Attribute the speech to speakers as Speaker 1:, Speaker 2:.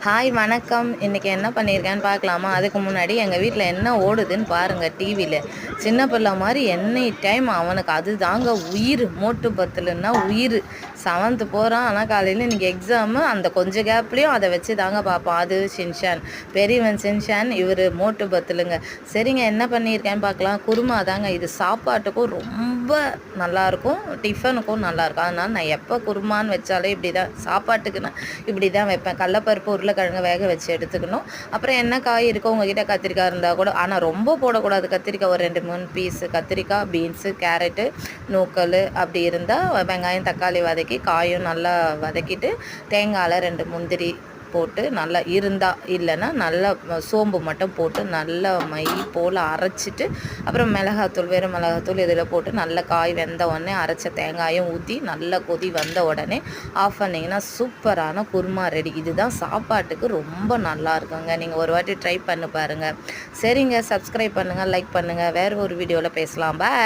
Speaker 1: Hi வணக்கம். இன்றைக்கி என்ன பண்ணியிருக்கேன்னு பார்க்கலாமா? அதுக்கு முன்னாடி எங்கள் வீட்டில் என்ன ஓடுதுன்னு பாருங்கள் டிவியில். சின்ன பிள்ளை மாதிரி எனி டைம் அவனுக்கு அது தாங்க உயிர். மோட்டு பத்துலுன்னா உயிர். 7th போகிறான். ஆனால் காலையில் இன்றைக்கி எக்ஸாமு. அந்த கொஞ்சம் கேப்லேயும் அதை வச்சு தாங்க பார்ப்பான். அது ஷின்ஷான், பெரியவன் ஷின்ஷான், இவர் மோட்டு பத்துலுங்க. சரிங்க, என்ன பண்ணியிருக்கேன்னு பார்க்கலாம். குருமா தாங்க. இது சாப்பாட்டுக்கும் ரொம்ப நல்லாயிருக்கும், டிஃபனுக்கும் நல்லாயிருக்கும். அதனால் நான் எப்போ குருமான்னு வச்சாலே இப்படி தான், சாப்பாட்டுக்கு நான் இப்படி தான் வைப்பேன். கடலப்பருப்பு உருளைக்கிழங்கு வேக வச்சு எடுத்துக்கணும். அப்புறம் என்ன காய் இருக்கோ உங்ககிட்ட, கத்திரிக்காய் இருந்தால் கூட, ஆனால் ரொம்ப போடக்கூடாது கத்திரிக்காய். ஒரு 2-3 பீஸு கத்திரிக்காய், பீன்ஸு, கேரட்டு, நூக்கல் அப்படி இருந்தால் வெங்காயம் தக்காளி வதக்கி காயும் நல்லா வதக்கிட்டு தேங்காயில் 2 முந்திரி போட்டு நல்லா இருந்தால், இல்லைன்னா நல்லா சோம்பு மட்டும் போட்டு நல்லா மை போல் அரைச்சிட்டு, அப்புறம் மிளகாத்தூள், வெறும் மிளகாத்தூள் இதில் போட்டு நல்லா காய் வெந்த உடனே அரைச்ச தேங்காயும் ஊற்றி நல்லா கொதி வந்த உடனே ஆஃப் பண்ணிங்கன்னா சூப்பரான குருமா ரெடி. இதுதான் சாப்பாட்டுக்கு ரொம்ப நல்லா இருக்குங்க. நீங்கள் ஒரு வாட்டி ட்ரை பண்ணி பாருங்கள். சரிங்க, சப்ஸ்கிரைப் பண்ணுங்கள், லைக் பண்ணுங்கள். வேறு ஒரு வீடியோவில் பேசலாம். பாய்.